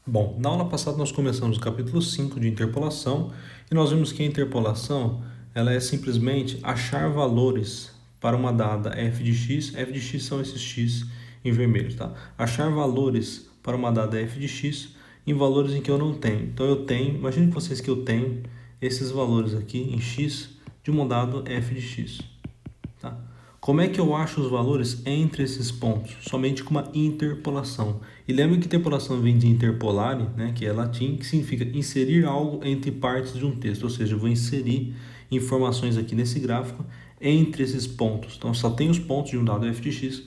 Bom, na aula passada nós começamos o capítulo 5 de interpolação e nós vimos que a interpolação ela é simplesmente achar valores para uma dada f de x são esses x em vermelho, tá? Achar valores para uma dada f de x em valores em que eu não tenho. Então eu tenho, imagine vocês que eu tenho esses valores aqui em x de um dado f de x. Tá? Como é que eu acho os valores entre esses pontos? Somente com uma interpolação. E lembre que interpolação vem de interpolare, né, que é latim, que significa inserir algo entre partes de um texto. Ou seja, eu vou inserir informações aqui nesse gráfico entre esses pontos. Então, só tem os pontos de um dado f de x.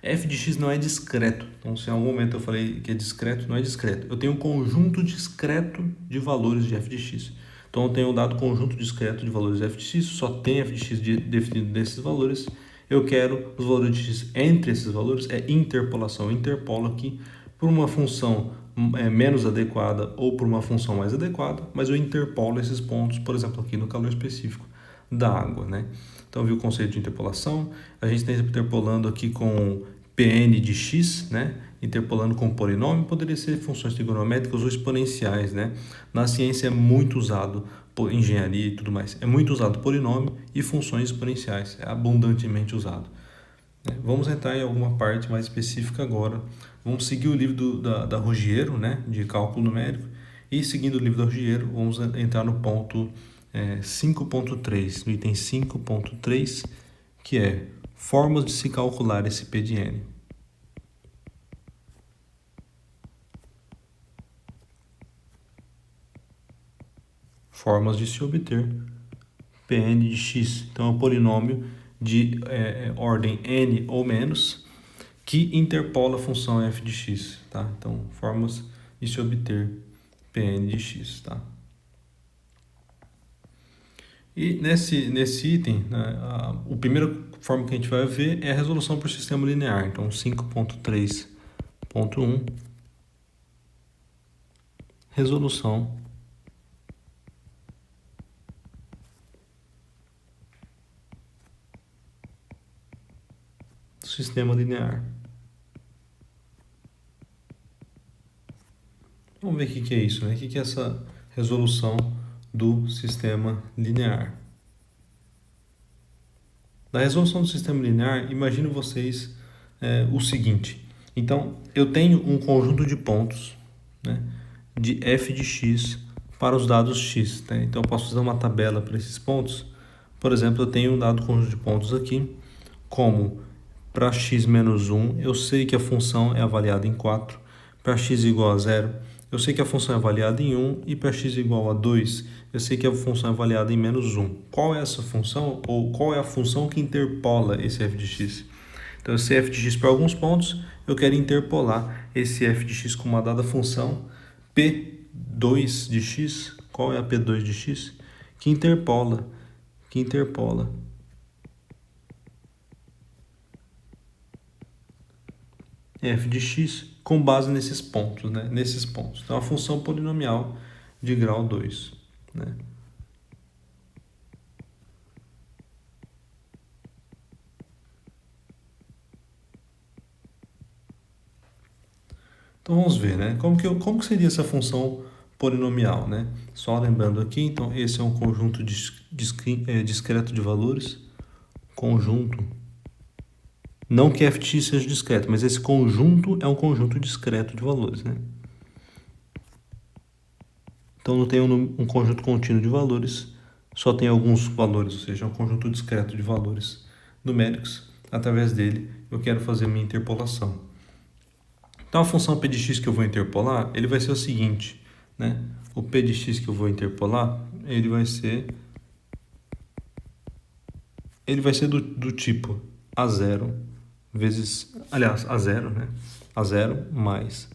F de x não é discreto. Então, se em algum momento eu falei que é discreto, não é discreto. Eu tenho um conjunto discreto de valores de f de x. Então, eu tenho um dado conjunto discreto de valores de f de x, só tem f de x definido desses valores. Eu quero os valores de x entre esses valores, é interpolação. Eu interpolo aqui por uma função menos adequada ou por uma função mais adequada, mas eu interpolo esses pontos, por exemplo, aqui no calor específico da água, né? Então, viu o conceito de interpolação? A gente está interpolando aqui com Pn de x, né? Interpolando com polinômio, poderia ser funções trigonométricas ou exponenciais, né? Na ciência é muito usado, por engenharia e tudo mais, é muito usado polinômio e funções exponenciais, é abundantemente usado. Vamos entrar em alguma parte mais específica agora. Vamos seguir o livro da Ruggiero, né? De cálculo numérico, e seguindo o livro da Ruggiero, vamos entrar no ponto 5.3, no item 5.3, que é formas de se calcular esse P de n. Formas de se obter Pn de x. Então, é um polinômio de ordem n ou menos que interpola a função f de x. Tá? Então, formas de se obter Pn de x. Tá? E nesse item, né, a primeira forma que a gente vai ver é a resolução por sistema linear. Então, 5.3.1, resolução do sistema linear. Vamos ver o que é isso, né? O que é essa resolução do sistema linear? Da resolução do sistema linear, imagino vocês o seguinte. Então, eu tenho um conjunto de pontos, né, de f de x para os dados x. Né? Então, eu posso fazer uma tabela para esses pontos. Por exemplo, eu tenho um dado conjunto de pontos aqui, como para x menos 1, eu sei que a função é avaliada em 4. Para x igual a 0, eu sei que a função é avaliada em 1. E para x igual a 2, eu sei que a função é avaliada em menos 1. Qual é essa função? Ou qual é a função que interpola esse f de x? Então, eu sei f de x para alguns pontos, eu quero interpolar esse f de x com uma dada função p2 de x. Qual é a p2 de x? Que interpola f de x com base nesses pontos, né? Nesses pontos. Então, a função polinomial de grau 2, né? Então, vamos ver, né? Como que seria essa função polinomial, né? Só lembrando aqui, então, esse é um conjunto discreto de valores. Conjunto. Não que f de x seja discreto, mas esse conjunto é um conjunto discreto de valores, né? Então, não tem um conjunto contínuo de valores, só tem alguns valores, ou seja, é um conjunto discreto de valores numéricos. Através dele, eu quero fazer minha interpolação. Então, a função p de x que eu vou interpolar, ele vai ser o seguinte, né? O p de x que eu vou interpolar, ele vai ser do tipo A0 vezes, aliás, A0, né? A0 mais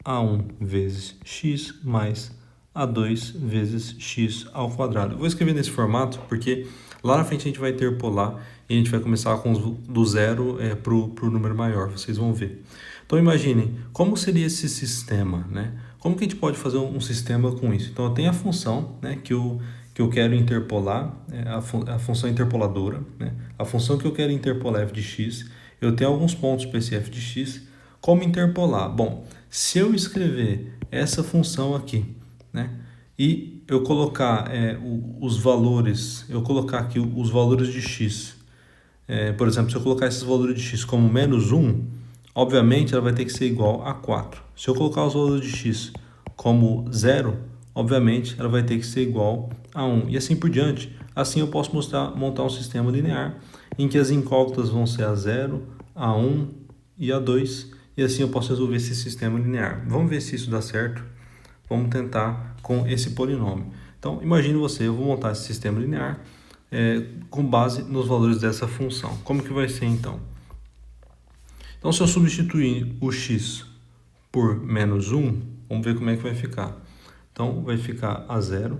A1 vezes x mais A2 vezes x ao quadrado. Eu vou escrever nesse formato porque lá na frente a gente vai interpolar e a gente vai começar do zero para o número maior, vocês vão ver. Então, imaginem, como seria esse sistema, né? Como que a gente pode fazer um sistema com isso? Então, eu tenho a função, né, que eu quero interpolar, a função interpoladora, né? A função que eu quero interpolar f de x, eu tenho alguns pontos para esse f de x. Como interpolar? Bom, se eu escrever essa função aqui, né? E eu colocar os valores, eu colocar aqui os valores de x. Por exemplo, se eu colocar esses valores de x como menos 1, obviamente ela vai ter que ser igual a 4. Se eu colocar os valores de x como 0, obviamente ela vai ter que ser igual a 1. E assim por diante. Assim eu posso montar um sistema linear em que as incógnitas vão ser a 0, a 1 e a 2. E assim eu posso resolver esse sistema linear. Vamos ver se isso dá certo. Vamos tentar com esse polinômio. Então, imagine você, eu vou montar esse sistema linear com base nos valores dessa função. Como que vai ser então? Então, se eu substituir o x por menos 1, vamos ver como é que vai ficar. Então, vai ficar a 0,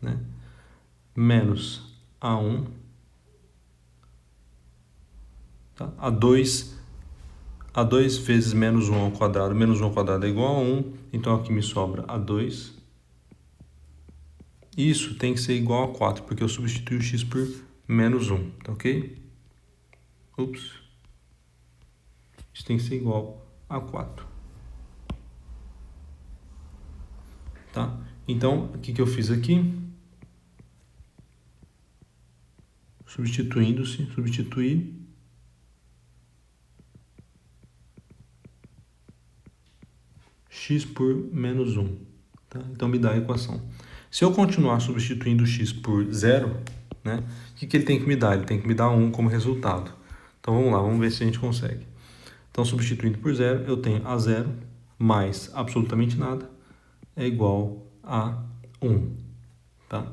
né? Menos a 1, tá? A 2 vezes menos 1 ao quadrado. Menos 1 ao quadrado é igual a 1, então aqui me sobra a 2. Isso tem que ser igual a 4, porque eu substituí o x por menos 1, tá ok? Ups. Isso tem que ser igual a 4. Tá? Então, o que eu fiz aqui? Substituir. X por menos 1. Tá? Então, me dá a equação. Se eu continuar substituindo x por 0, né, o que ele tem que me dar? Ele tem que me dar 1 como resultado. Então, vamos lá, vamos ver se a gente consegue. Então, substituindo por 0, eu tenho a 0 mais absolutamente nada é igual a 1. Tá?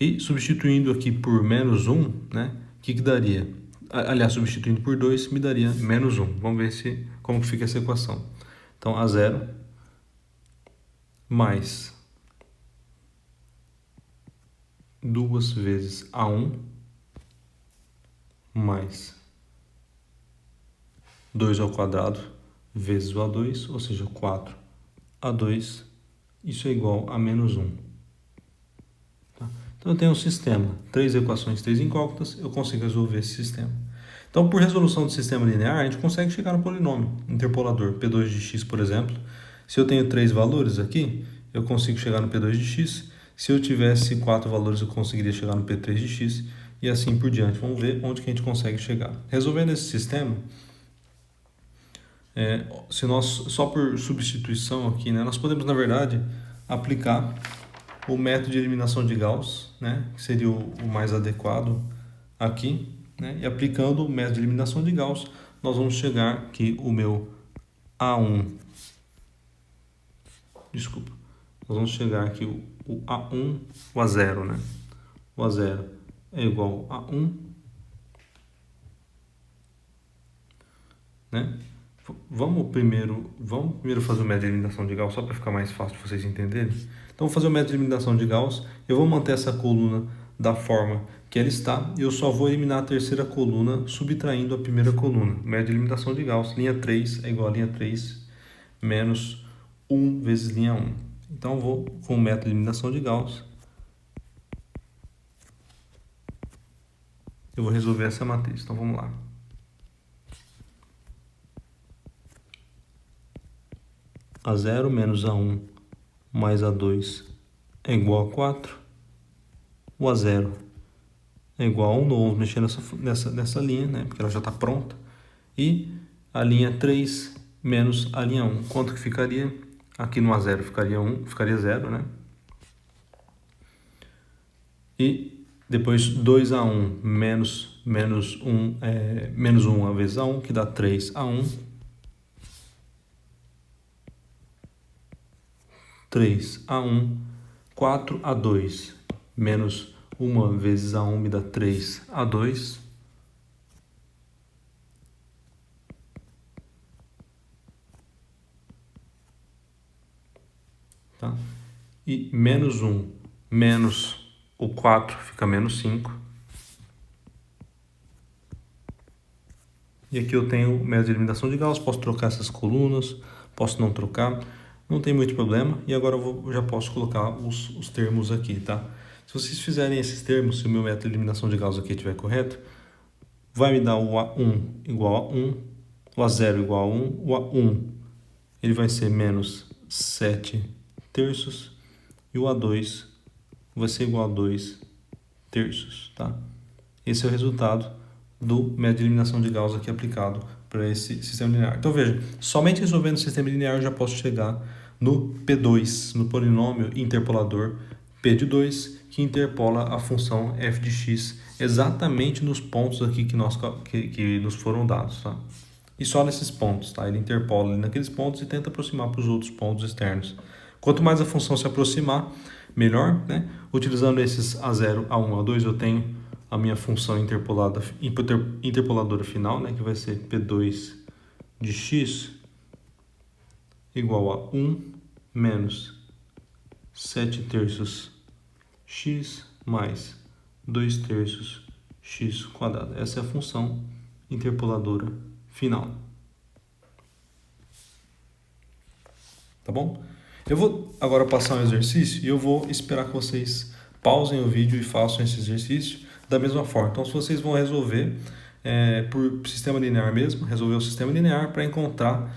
E substituindo aqui por menos 1, né, o que daria? Aliás, substituindo por 2, me daria menos 1. Vamos ver como que fica essa equação. Então, a 0 mais 2 vezes a1 mais 2 ao quadrado vezes o a2, ou seja, 4a2, isso é igual a menos 1. Tá? Então, eu tenho um sistema, 3 equações, 3 incógnitas, eu consigo resolver esse sistema. Então, por resolução do sistema linear, a gente consegue chegar no polinômio interpolador, P2 de x, por exemplo. Se eu tenho 3 valores aqui, eu consigo chegar no P2 de x. Se eu tivesse 4 valores, eu conseguiria chegar no P3 de x e assim por diante. Vamos ver onde que a gente consegue chegar. Resolvendo esse sistema, se nós, só por substituição aqui, né, nós podemos, na verdade, aplicar o método de eliminação de Gauss, né, que seria o mais adequado aqui, né, e aplicando o método de eliminação de Gauss, nós vamos chegar que o meu A1, nós vamos chegar aqui o A1, o A0, né, o A0 é igual a 1, né? Vamos primeiro fazer o método de eliminação de Gauss, só para ficar mais fácil de vocês entenderem. Então, vou fazer o método de eliminação de Gauss, eu vou manter essa coluna da forma que ela está, e eu só vou eliminar a terceira coluna subtraindo a primeira coluna. Método de eliminação de Gauss, linha 3 é igual a linha 3 menos 1 vezes linha 1. Então, eu vou com o método de eliminação de Gauss, eu vou resolver essa matriz. Então, vamos lá. A0 menos A1 mais A2 é igual a 4. O A0 é igual a 1. Não vamos mexer nessa linha, né? Porque ela já está pronta. E a linha 3 menos a linha 1. Quanto que ficaria? Aqui no A0 ficaria 0, né? E depois 2A1 menos 1 vezes A1, que dá 3A1. 3A1, 4A2 menos 1 vezes A1 me dá 3A2. Tá? E menos 1 menos o 4 fica menos 5. E aqui eu tenho o método de eliminação de Gauss, posso trocar essas colunas, posso não trocar. Não tem muito problema, e agora eu já posso colocar os termos aqui, tá? Se vocês fizerem esses termos, se o meu método de eliminação de Gauss aqui estiver correto, vai me dar o A1 igual a 1, o A0 igual a 1, o A1 ele vai ser menos 7 terços e o A2 vai ser igual a 2 terços, tá? Esse é o resultado do método de eliminação de Gauss aqui aplicado para esse sistema linear. Então veja, somente resolvendo o sistema linear eu já posso chegar no P2, no polinômio interpolador P de 2, que interpola a função f de x exatamente nos pontos aqui que nos foram dados, tá? E só nesses pontos, tá? Ele interpola ali naqueles pontos e tenta aproximar para os outros pontos externos. Quanto mais a função se aproximar, melhor, né? Utilizando esses A0, A1, A2, eu tenho a minha função interpoladora final, né? Que vai ser P2 de x igual a 1 menos 7 terços x mais 2 terços x quadrado. Essa é a função interpoladora final. Tá bom? Eu vou agora passar um exercício e eu vou esperar que vocês pausem o vídeo e façam esse exercício da mesma forma. Então, se vocês vão resolver por sistema linear mesmo, resolver o sistema linear para encontrar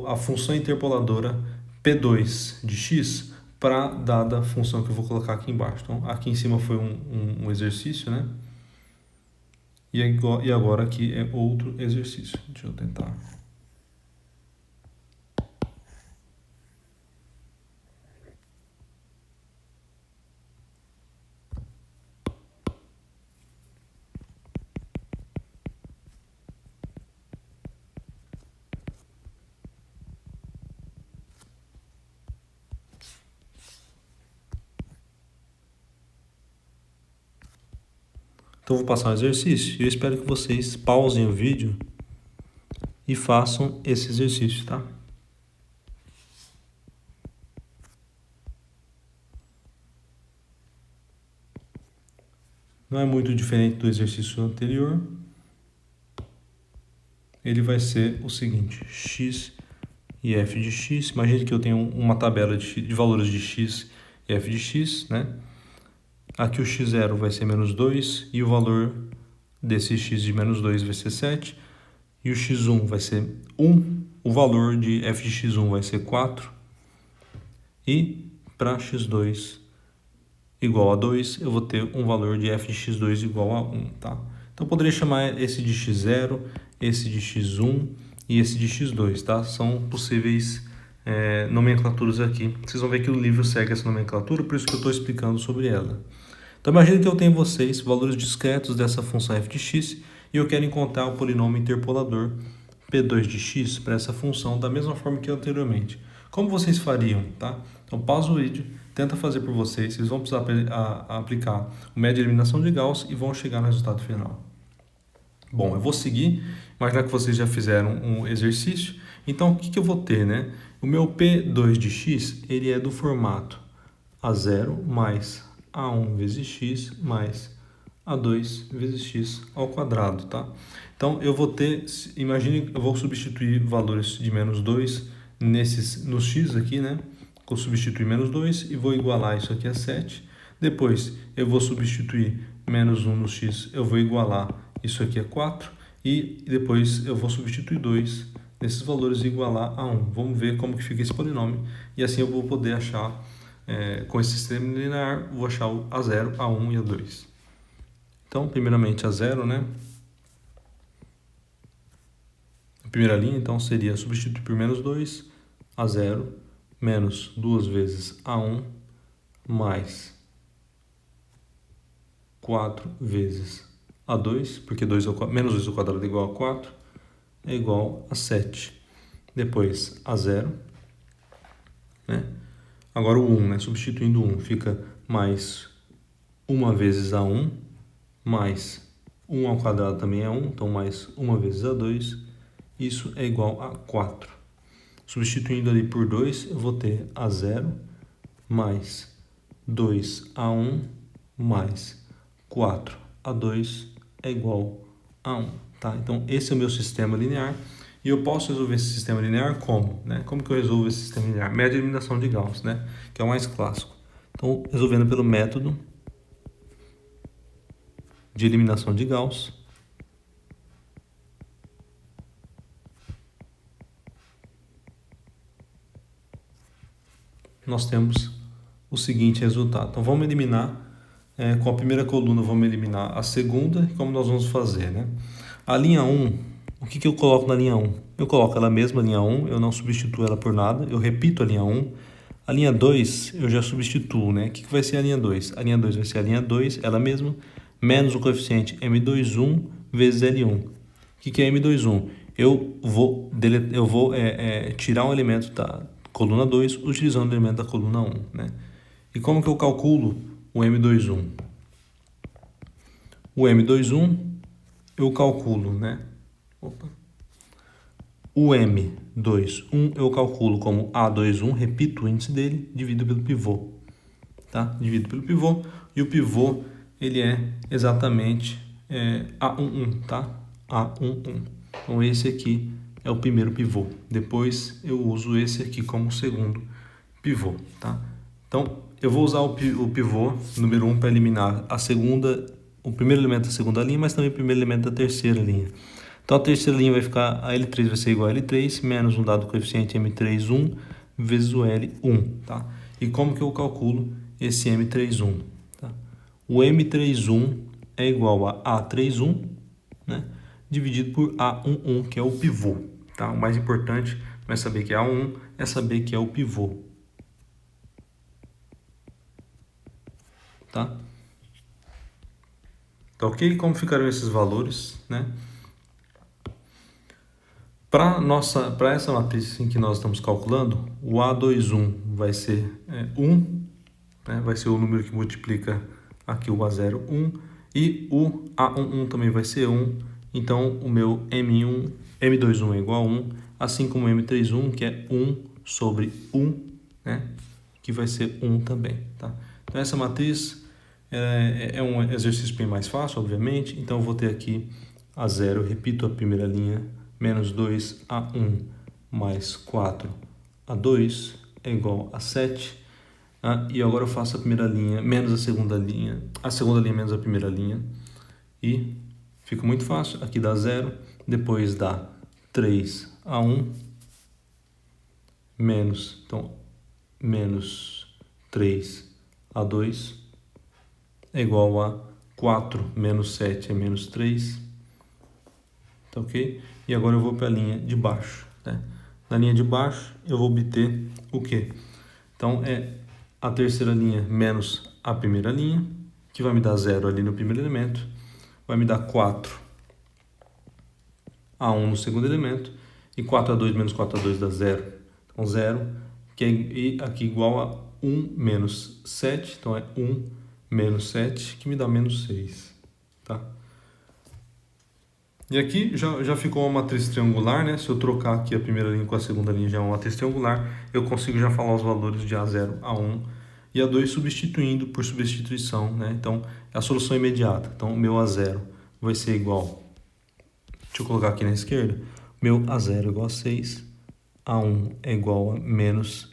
a função interpoladora P2 de x para dada função que eu vou colocar aqui embaixo. Então, aqui em cima foi um exercício, né? E agora aqui é outro exercício. Deixa eu tentar. Então, eu vou passar um exercício e eu espero que vocês pausem o vídeo e façam esse exercício, tá? Não é muito diferente do exercício anterior. Ele vai ser o seguinte, x e f de x. Imagine que eu tenho uma tabela de valores de x e f de x, né? Aqui o x0 vai ser menos 2 e o valor desse x de menos 2 vai ser 7. E o x1 vai ser 1, o valor de f de x1 vai ser 4. E para x2 igual a 2, eu vou ter um valor de f de x2 igual a 1, tá? Então, eu poderia chamar esse de x0, esse de x1 e esse de x2, tá? São possíveis nomenclaturas aqui. Vocês vão ver que o livro segue essa nomenclatura, por isso que eu estou explicando sobre ela. Então, imagine que eu tenho vocês valores discretos dessa função f de x e eu quero encontrar o polinômio interpolador P2 de x para essa função da mesma forma que anteriormente. Como vocês fariam, tá? Então, pausa o vídeo, tenta fazer por vocês, vocês vão precisar aplicar o método de eliminação de Gauss e vão chegar no resultado final. Bom, eu vou seguir, imaginar que vocês já fizeram um exercício, então o que eu vou ter, né? O meu P2 de x, ele é do formato A0 mais A1 vezes x mais A2 vezes x ao quadrado, tá? Então, eu vou ter, imagine, eu vou substituir valores de menos 2 nos x aqui, né? Vou substituir menos 2 e vou igualar isso aqui a 7. Depois, eu vou substituir menos 1 no x, eu vou igualar isso aqui a 4. E depois eu vou substituir 2 nesses valores e igualar a 1. Vamos ver como que fica esse polinômio. E assim eu vou poder achar, com esse sistema linear, vou achar o A0, A1 e A2. Então, primeiramente A0, né? A primeira linha, então, seria substituir por menos 2, A0, menos 2 vezes A1, mais 4 vezes A2, porque menos 2 ao quadrado é igual a 4, é igual a 7. Depois, A0, né? Agora o 1, né? Substituindo o 1, fica mais 1 vezes A1, mais 1 ao quadrado também é 1, então mais 1 vezes A2, isso é igual a 4. Substituindo ali por 2, eu vou ter A0 mais 2A1 mais 4A2 é igual a 1. Tá? Então, esse é o meu sistema linear. E eu posso resolver esse sistema linear como? Né? Como que eu resolvo esse sistema linear? Método de eliminação de Gauss, né? Que é o mais clássico. Então, resolvendo pelo método de eliminação de Gauss, nós temos o seguinte resultado. Então, vamos eliminar, com a primeira coluna, vamos eliminar a segunda, como nós vamos fazer, né? A linha 1, o que eu coloco na linha 1? Eu coloco ela mesma, a linha 1, eu não substituo ela por nada, eu repito a linha 1. A linha 2, eu já substituo, né? O que vai ser a linha 2? A linha 2 vai ser a linha 2, ela mesma, menos o coeficiente M21 vezes L1. O que é M21? Eu vou tirar um elemento da coluna 2 utilizando o elemento da coluna 1, né? E como que eu calculo o M21? O M21 eu calculo, né? O M21 eu calculo como A21, repito o índice dele, dividido pelo pivô, tá? Dividido pelo pivô, e o pivô, ele é exatamente A11, tá? A11. Então, esse aqui é o primeiro pivô. Depois, eu uso esse aqui como segundo pivô, tá? Então, eu vou usar o pivô número 1 para eliminar o primeiro elemento da segunda linha, mas também o primeiro elemento da terceira linha. Então, a terceira linha vai ficar, a L3 vai ser igual a L3, menos um dado coeficiente M31 vezes o L1, tá? E como que eu calculo esse M31? Tá? O M31 é igual a A31, né? Dividido por A11, que é o pivô, tá? O mais importante não é saber que é A11, é saber que é o pivô, tá? Tá ok? Como ficarão esses valores, né? Para essa matriz em que nós estamos calculando, o A21 vai ser 1, né? Vai ser o número que multiplica aqui o A0, 1, e o A11 também vai ser 1, então o meu M21 é igual a 1, assim como o M31, que é 1 sobre 1, né? Que vai ser 1 também, tá? Então essa matriz é um exercício bem mais fácil, obviamente, então eu vou ter aqui A0, eu repito a primeira linha, menos 2A1 mais 4A2 é igual a 7. E agora eu faço a primeira linha menos a segunda linha menos a primeira linha. E fica muito fácil. Aqui dá 0, depois dá 3A1 menos 3A2 é igual a 4 menos 7 é menos 3. Tá ok? E agora eu vou para a linha de baixo, né? Na linha de baixo eu vou obter o quê? Então é a terceira linha menos a primeira linha, que vai me dar 0 ali no primeiro elemento, vai me dar 4A1 no segundo elemento, e 4A2 menos 4A2 dá 0. Então 0, que é aqui igual a 1 menos 7, então é 1 menos 7, que me dá menos 6, tá? E aqui já ficou uma matriz triangular, né? Se eu trocar aqui a primeira linha com a segunda linha, já é uma matriz triangular. Eu consigo já falar os valores de A0, A1 e A2 substituindo por substituição, né? Então, é a solução imediata. Então, o meu A0 vai ser igual... Deixa eu colocar aqui na esquerda. Meu A0 é igual a 6, A1 é igual a menos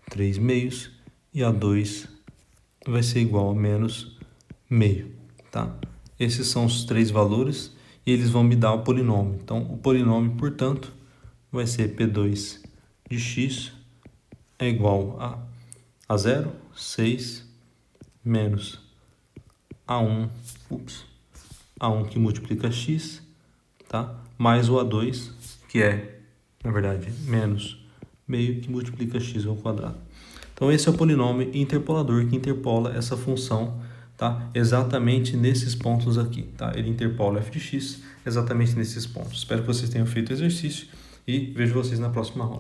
3 meios e A2 vai ser igual a menos meio, tá? Esses são os três valores e eles vão me dar o polinômio. Então, o polinômio, portanto, vai ser P2 de x é igual a 0, 6, menos A1 que multiplica x, tá? Mais o A2, que é, na verdade, menos meio que multiplica x ao quadrado. Então, esse é o polinômio interpolador que interpola essa função, tá? Exatamente nesses pontos aqui, tá? Ele interpola f de x exatamente nesses pontos. Espero que vocês tenham feito o exercício e vejo vocês na próxima aula.